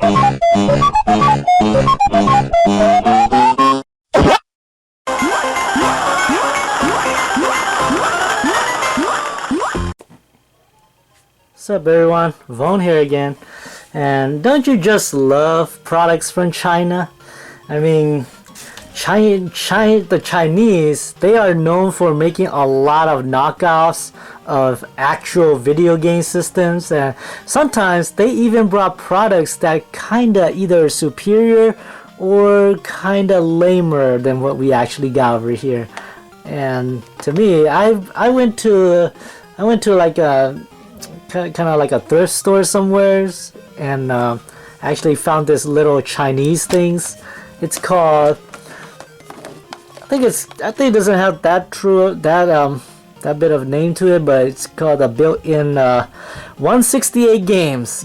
What's up everyone, Voan here again. And don't you just love products from China? I mean, the Chinese, they are known for making a lot of knockoffs of actual video game systems, and sometimes they even brought products that kinda either superior or kinda lamer than what we actually got over here. And to me, I went to like a kind of like a thrift store somewhere, and actually found this little Chinese things. It's called, I think it doesn't have that bit of name to it, but it's called a built-in 168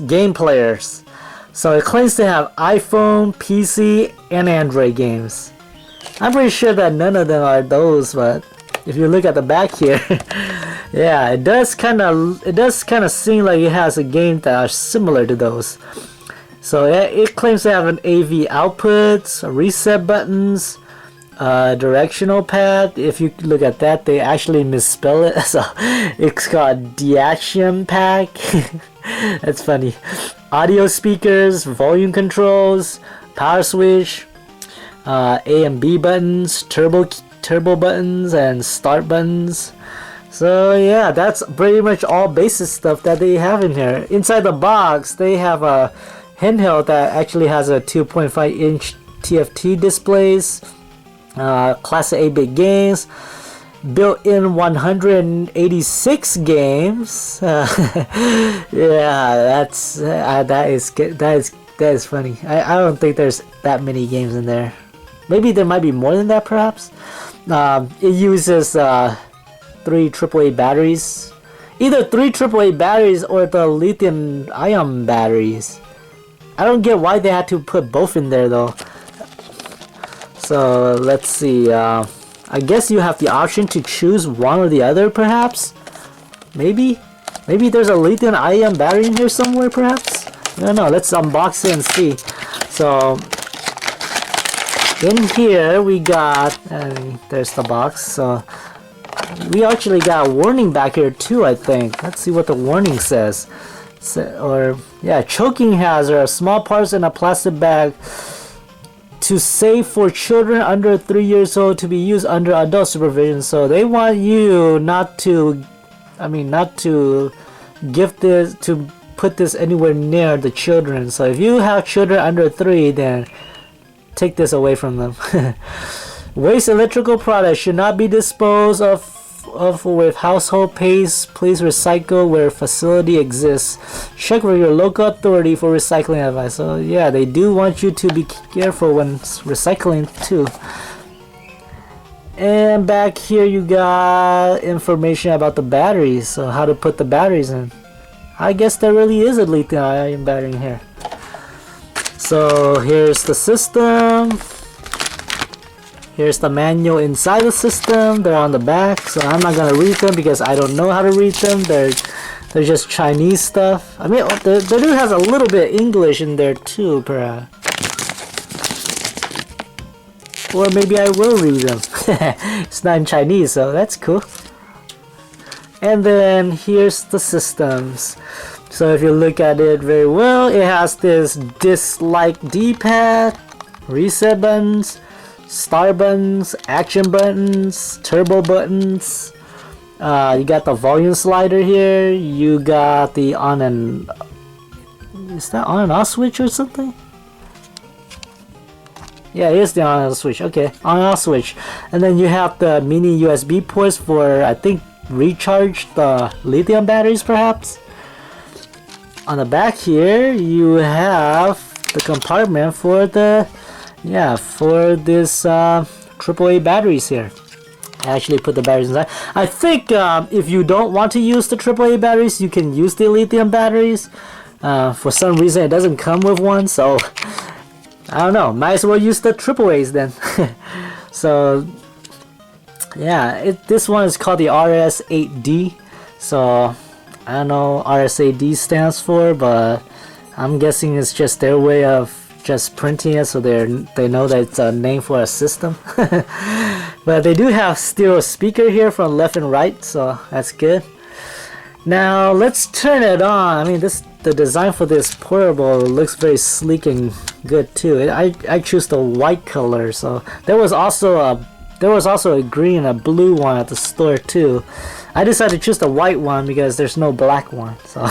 game players. So it claims to have iPhone, PC, and Android games. I'm pretty sure that none of them are those, but if you look at the back here, yeah, it does kind of seem like it has a game that are similar to those. So it claims to have an AV outputs, reset buttons, directional pad. If you look at that, they actually misspell it, so it's called Diaxium Pack. That's funny. Audio speakers, volume controls, power switch, A and B buttons, turbo buttons, and start buttons. So yeah, that's pretty much all basic stuff that they have in here. Inside the box, they have a handheld that actually has a 2.5-inch TFT displays, classic 8-bit games, built-in 186 games. Yeah, that is funny. I don't think there's that many games in there. Maybe there might be more than that, perhaps. It uses 3 AAA batteries, either 3 AAA batteries or the lithium-ion batteries. I don't get why they had to put both in there though. So let's see. I guess you have the option to choose one or the other, perhaps. Maybe there's a lithium-ion battery in here somewhere, perhaps. I don't know. Let's unbox it and see. So in here we got, there's the box. So we actually got a warning back here too, I think. Let's see what the warning says. Choking hazard, small parts in a plastic bag to save for children under 3 years old, to be used under adult supervision. So they want you not to put this anywhere near the children. So if you have children under 3, then take this away from them. Waste electrical products should not be disposed of with household paste. Please recycle where facility exists. Check with your local authority for recycling advice. So yeah, they do want you to be careful when recycling too. And back here you got information about the batteries, so how to put the batteries in. I guess there really is a lithium-ion battery in here. So here's the system. Here's the manual inside the system. They're on the back, so I'm not gonna read them because I don't know how to read them. They're just Chinese stuff. I mean, the dude has a little bit of English in there too, perhaps. Or maybe I will read them. It's not in Chinese, so that's cool. And then here's the systems. So if you look at it very well, it has this disc-like D-pad, reset buttons, start buttons, action buttons, turbo buttons. You got the volume slider here. You got the on and, is that on and off switch or something? Yeah, it is the on and off switch. Okay, on and off switch. And then you have the mini USB ports for, I think, recharge the lithium batteries, perhaps. On the back here, you have the compartment for the for this AAA batteries here. I actually put the batteries inside. I think if you don't want to use the AAA batteries, you can use the lithium batteries. For some reason, it doesn't come with one, so I don't know. Might as well use the AAAs then. So yeah, this one is called the RS-8D. So I don't know what RS-8D stands for, but I'm guessing it's just their way of just printing it, so they know that it's a name for a system. But they do have stereo speaker here from left and right, so that's good. Now let's turn it on. I mean, the design for this portable looks very sleek and good too. I choose the white color. So there was also a green and a blue one at the store too. I decided to choose the white one because there's no black one. So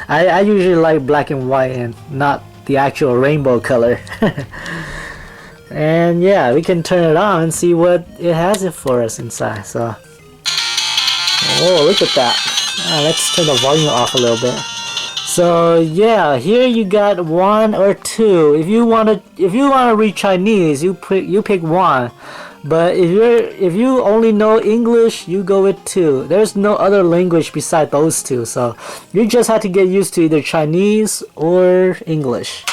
I usually like black and white and not the actual rainbow color. And yeah, we can turn it on and see what it has it for us inside. So, oh, look at that. Let's turn the volume off a little bit. So yeah, here you got 1 or 2. If you wanna read Chinese, you pick 1. But if you only know English, you go with 2. There's no other language beside those 2, so you just have to get used to either Chinese or English.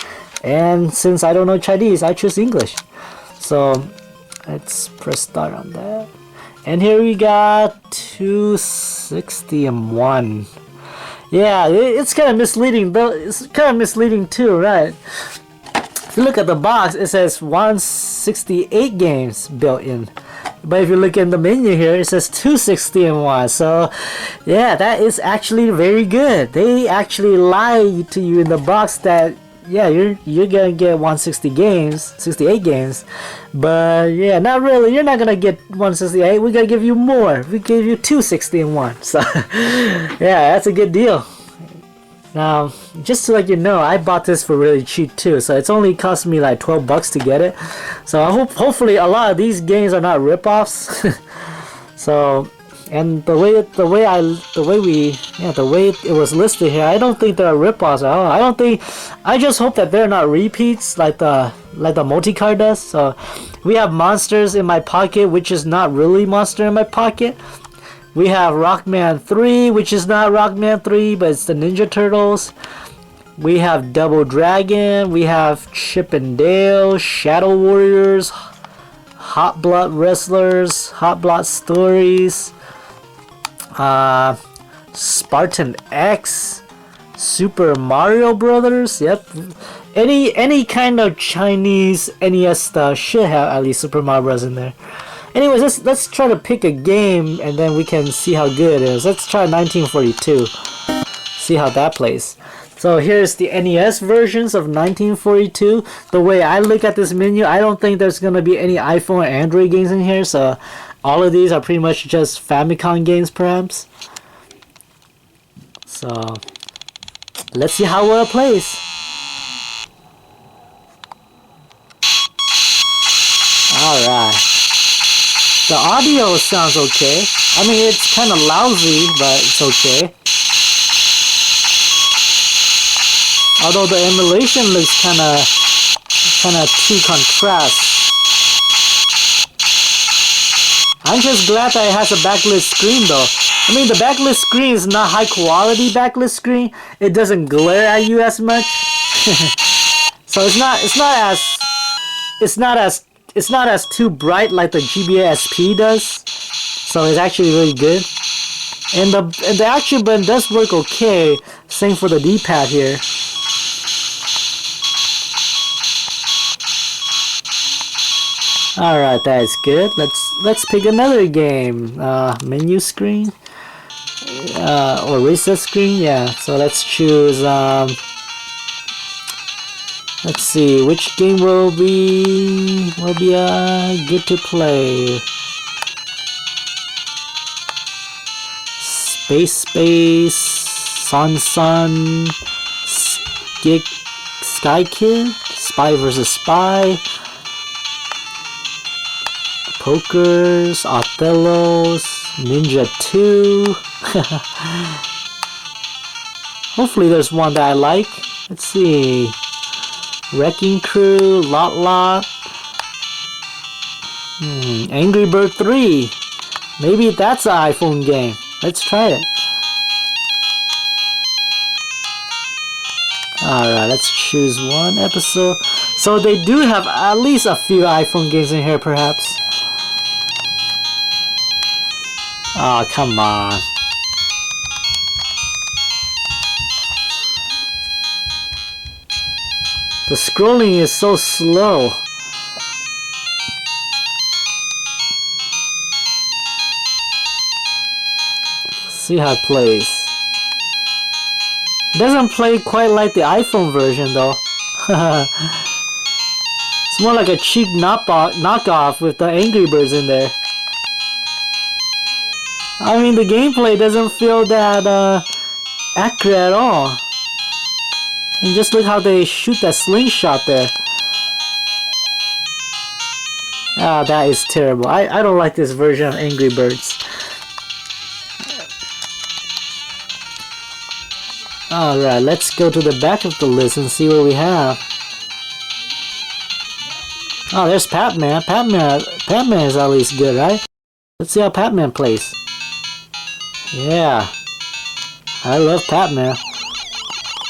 And since I don't know Chinese, I choose English. So let's press start on that. And here we got 260 and 1. Yeah, it's kind of misleading though. It's kind of misleading too, right? If you look at the box, it says 168 games built in. But if you look in the menu here, it says 260 and 1. So yeah, that is actually very good. They actually lie to you in the box that yeah, you're gonna get 160 games, 68 games, but yeah, not really. You're not gonna get 168. We're gonna give you more. We give you 260 and 1. So yeah, that's a good deal. Now, just to let you know, I bought this for really cheap too, so it's only cost me like 12 bucks to get it. So I hopefully a lot of these games are not rip-offs. So, and the way it was listed here, I don't think they're rip-offs at all. I just hope that they're not repeats like the multi-card does. So we have Monsters in My Pocket, which is not really Monster in My Pocket. We have Rockman 3, which is not Rockman 3, but it's the Ninja Turtles. We have Double Dragon. We have Chip and Dale, Shadow Warriors, Hot Blood Wrestlers, Hot Blood Stories, Spartan X, Super Mario Brothers. Yep, any kind of Chinese NES stuff should have at least Super Mario Bros. In there. Anyways, let's try to pick a game and then we can see how good it is. Let's try 1942. See how that plays. So here's the NES versions of 1942. The way I look at this menu, I don't think there's gonna be any iPhone or Android games in here. So all of these are pretty much just Famicom games, perhaps. So let's see how well it plays. All right. The audio sounds okay. I mean, it's kind of lousy, but it's okay. Although the emulation looks kind of too contrast. I'm just glad that it has a backlit screen, though. I mean, the backlit screen is not high quality backlit screen. It doesn't glare at you as much. So it's not as too bright like the GBA SP does, so it's actually really good. And the action button does work okay. Same for the D-pad here. All right, that is good. Let's pick another game. Menu screen or reset screen. Yeah. So let's choose. Let's see, which game will be good to play? Space, Sun, Sky Kid, Spy vs. Spy, Pokers, Othellos, Ninja 2. Hopefully there's one that I like. Let's see. Wrecking Crew, Lot, Angry Bird 3. Maybe that's an iPhone game. Let's try it. Alright, let's choose one episode. So they do have at least a few iPhone games in here, perhaps. Oh, come on. The scrolling is so slow. See how it plays. It doesn't play quite like the iPhone version though. It's more like a cheap knockoff with the Angry Birds in there. I mean, the gameplay doesn't feel that accurate at all. And just look how they shoot that slingshot there. Ah, that is terrible. I don't like this version of Angry Birds. Alright, let's go to the back of the list and see what we have. Oh, there's Pac-Man. Pac-Man is at least good, right? Let's see how Pac-Man plays. Yeah. I love Pac-Man.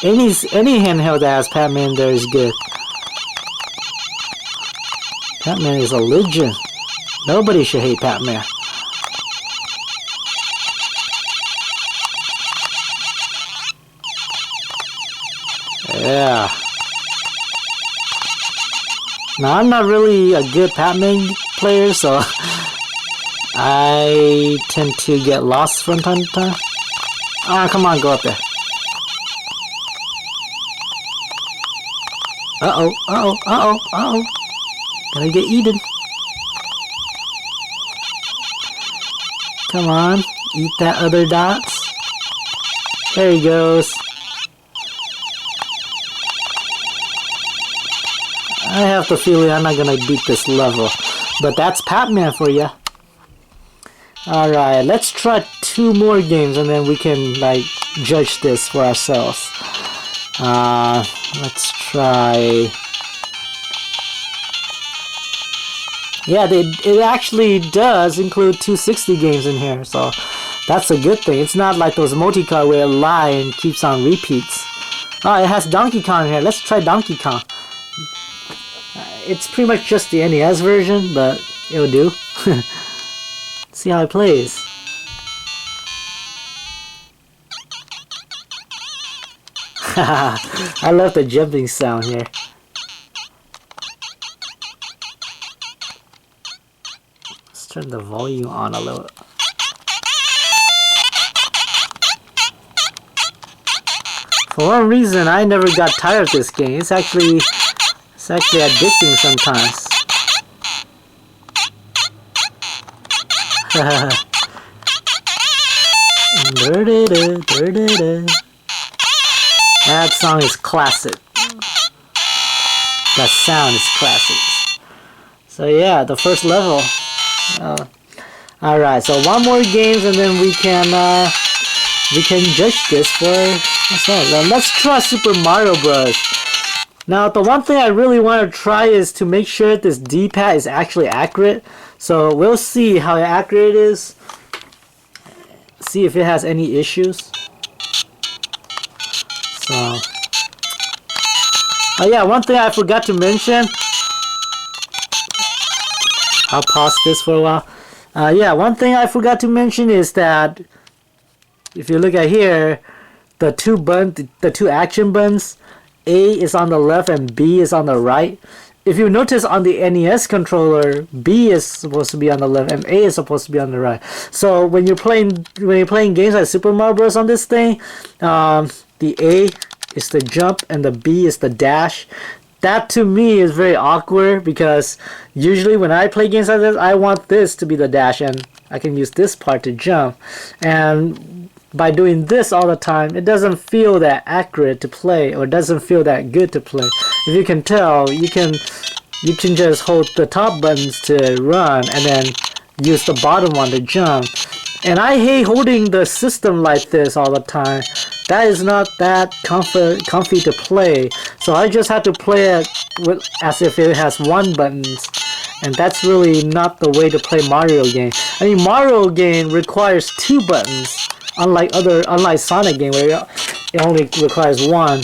Any handheld that has Pac-Man there is good. Pac-Man is a legend. Nobody should hate Pac-Man. Yeah. Now, I'm not really a good Pac-Man player, so I tend to get lost from time to time. Ah, come on, go up there. Uh-oh, uh-oh, uh-oh, uh-oh. Gonna get eaten. Come on, eat that other dots. There he goes. I have the feeling I'm not gonna beat this level. But that's Pac-Man for you. Alright, let's try 2 more games and then we can like judge this for ourselves. Let's try. Yeah, it actually does include 260 games in here, so that's a good thing. It's not like those multi-card where it lies and keeps on repeats. Oh, it has Donkey Kong here. Let's try Donkey Kong. It's pretty much just the NES version, but it'll do. See how it plays. I love the jumping sound here. Let's turn the volume on a little. For one reason, I never got tired of this game. It's actually addicting sometimes. That song is classic. That sound is classic. So yeah, the first level. Alright, so 1 more games and then we can judge this for ourselves. Let's try Super Mario Bros. Now, the one thing I really want to try is to make sure this D-pad is actually accurate. So we'll see how accurate it is. See if it has any issues. So, oh yeah, one thing I forgot to mention. I'll pause this for a while. Yeah, one thing I forgot to mention is that if you look at here, the two action buttons, A is on the left and B is on the right. If you notice on the NES controller, B is supposed to be on the left and A is supposed to be on the right. So when you're playing games like Super Mario Bros. On this thing, the A is the jump and the B is the dash. That to me is very awkward because usually when I play games like this, I want this to be the dash and I can use this part to jump. And by doing this all the time, it doesn't feel that accurate to play or doesn't feel that good to play. If you can tell, you can just hold the top buttons to run and then use the bottom one to jump. And I hate holding the system like this all the time. That is not that comfy to play. So I just have to play it as if it has 1 button. And that's really not the way to play Mario game. I mean, Mario game requires 2 buttons. Unlike Sonic game where it only requires 1.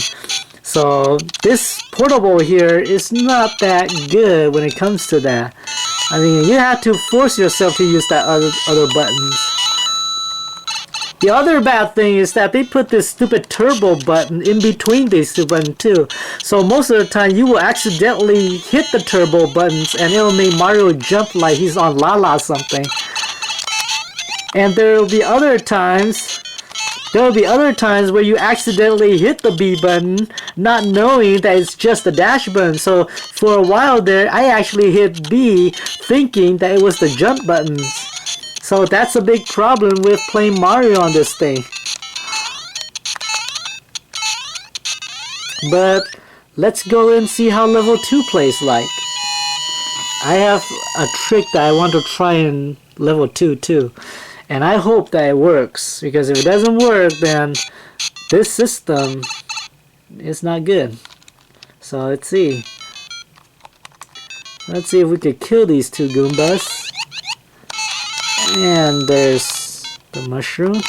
So this portable here is not that good when it comes to that. I mean, you have to force yourself to use that other buttons. The other bad thing is that they put this stupid turbo button in between these two buttons too. So most of the time you will accidentally hit the turbo buttons and it'll make Mario jump like he's on Lala or something. And there will be other times where you accidentally hit the B button not knowing that it's just the dash button. So for a while there I actually hit B thinking that it was the jump buttons. So that's a big problem with playing Mario on this thing. But let's go and see how level 2 plays like. I have a trick that I want to try in level 2 too. And I hope that it works, because if it doesn't work then this system is not good. So let's see. Let's see if we could kill these two Goombas. And there's the mushroom.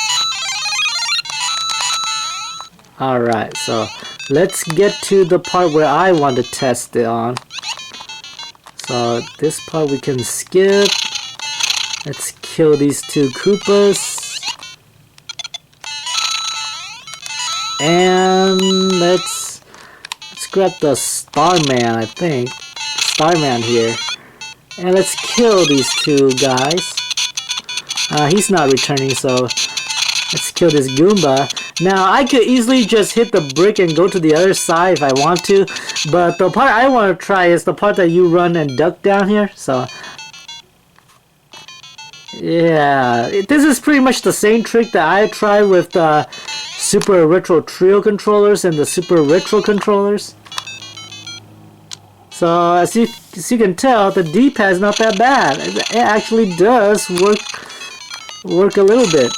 Alright, so let's get to the part where I want to test it on. So this part we can skip. Let's kill these two Koopas. And let's grab the Starman, I think. Starman here. And let's kill these two guys. He's not returning, so let's kill this Goomba. Now, I could easily just hit the brick and go to the other side if I want to, but the part I want to try is the part that you run and duck down here, so yeah, this is pretty much the same trick that I tried with the Super Retro Trio controllers and the Super Retro controllers. So as you can tell, the D-pad is not that bad. It actually does work a little bit.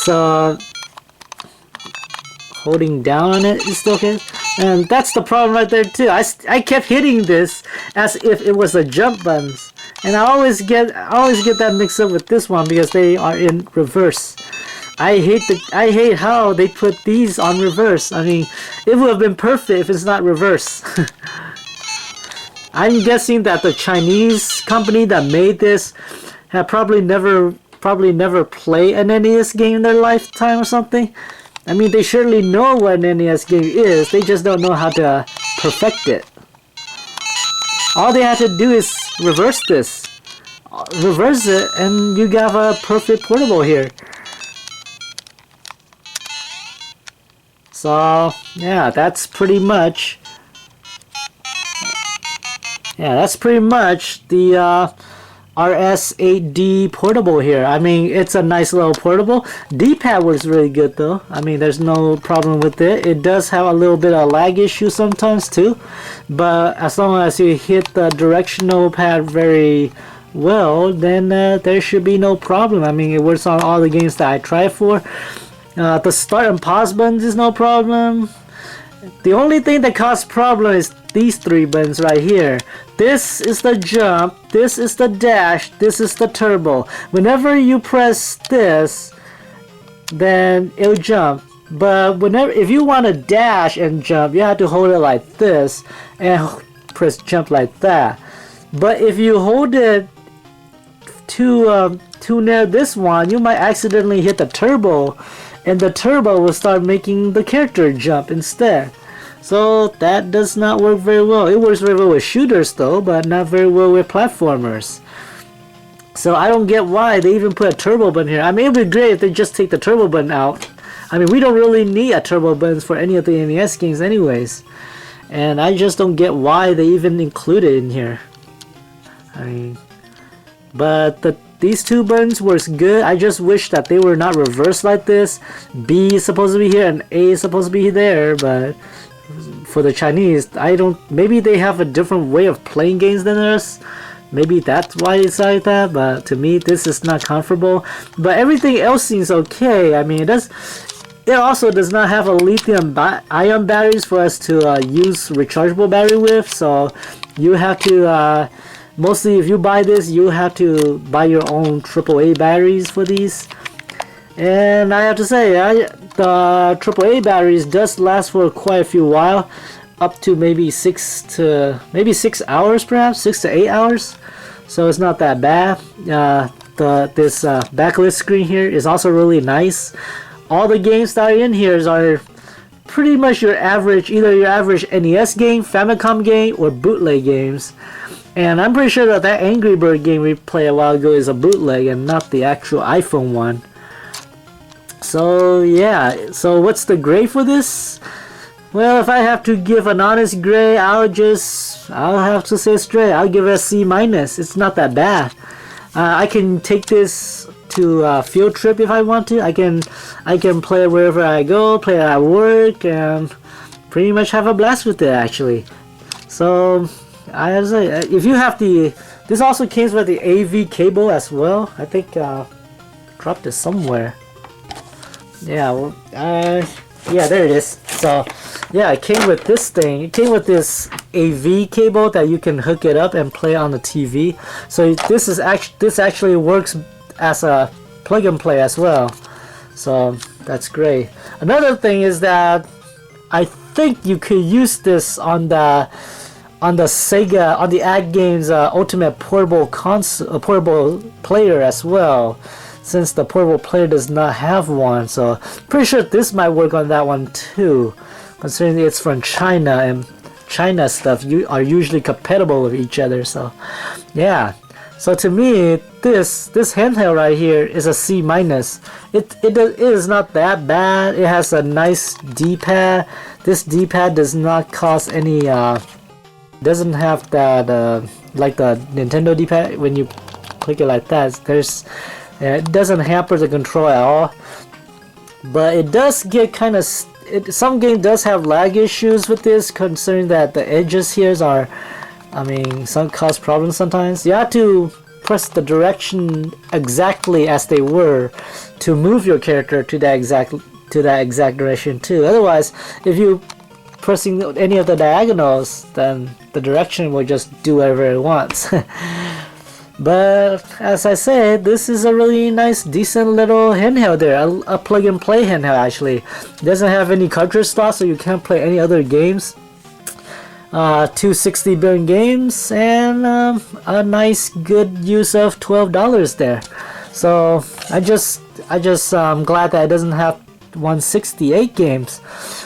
So holding down on it is still okay, and that's the problem right there too. I kept hitting this as if it was a jump buttons, and I always get that mixed up with this one because they are in reverse. I hate how they put these on reverse. I mean, it would have been perfect if it's not reverse. I'm guessing that the Chinese company that made this have probably never played an NES game in their lifetime or something. I mean, they surely know what an NES game is, they just don't know how to perfect it. All they have to do is reverse this. Reverse it and you got a perfect portable here. So, yeah, that's pretty much the RS-8D portable here. I mean, it's a nice little portable. D-pad works really good though. I mean, there's no problem with it. It does have a little bit of lag issue sometimes too, but as long as you hit the directional pad very well, then there should be no problem. I mean, it works on all the games that I tried for. The start and pause buttons is no problem. The only thing that causes problem is these three buttons right here. This is the jump, this is the dash, this is the turbo. Whenever you press this, then it'll jump. But if you want to dash and jump, you have to hold it like this and press jump like that. But if you hold it too near this one, you might accidentally hit the turbo, and the turbo will start making the character jump instead. So that does not work very well. It works very well with shooters though, but not very well with platformers. So I don't get why they even put a turbo button here. I mean, it would be great if they just take the turbo button out. I mean, we don't really need a turbo buttons for any of the NES games anyways. And I just don't get why they even include it in here. I mean, but these two buttons works good. I just wish that they were not reversed like this. B is supposed to be here and A is supposed to be there, but for the Chinese, maybe they have a different way of playing games than us. Maybe that's why it's like that, but to me this is not comfortable. But everything else seems okay. I mean, it also does not have a lithium-ion batteries for us to use rechargeable battery with, so you have to mostly if you buy this, you have to buy your own AAA batteries for these. And I have to say, the AAA batteries does last for quite a few while, up to maybe 6 hours, perhaps 6 to 8 hours. So it's not that bad. this backlit screen here is also really nice. All the games that are in here are pretty much your average, either your average NES game, Famicom game, or bootleg games. And I'm pretty sure that Angry Bird game we played a while ago is a bootleg and not the actual iPhone one. So yeah, so what's the grade for this? Well, if I have to give an honest grade, I'll have to say straight, I'll give it a C-. It's not that bad. I can take this to a field trip if I want to. I can play it wherever I go, play it at work, and pretty much have a blast with it actually. So I have to say, if you have this also came with the AV cable as well. I think dropped it somewhere. Yeah, well, yeah, there it is. So yeah, it came with this thing. It came with this AV cable that you can hook it up and play on the TV. So this actually works as a plug and play as well. So that's great. Another thing is that I think you could use this on the Sega, on the Ad Games Ultimate portable portable player as well, since the portable player does not have one. So pretty sure this might work on that one too, considering it's from China, and China stuff are usually compatible with each other. So yeah, so to me this handheld right here is a C-. It is not that bad. It has a nice D-pad. This D-pad does not cause any doesn't have that like the Nintendo D-pad. When you click it like that, it doesn't hamper the control at all, but it does get kind of some game does have lag issues with this, considering that the edges here are, I mean, some cause problems sometimes. You have to press the direction exactly as they were to move your character to that exact direction too. Otherwise, if you pressing any of the diagonals, then the direction will just do whatever it wants. But as I said, this is a really nice, decent little handheld there. A plug and play handheld actually. It doesn't have any cartridge slots, so you can't play any other games. 260 billion games, and a nice good use of $12 there. So I just glad that it doesn't have 168 games.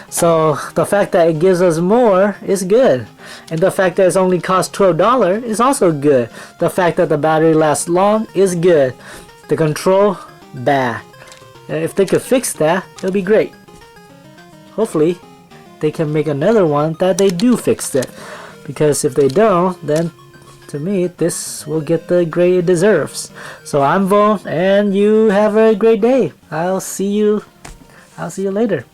So the fact that it gives us more is good, and the fact that it's only cost $12 is also good. The fact that the battery lasts long is good. The control, bad. If they could fix that, it'll be great. Hopefully they can make another one that they do fix it, because if they don't, then to me this will get the grade it deserves. So I'm Voan, and you have a great day. I'll see you later.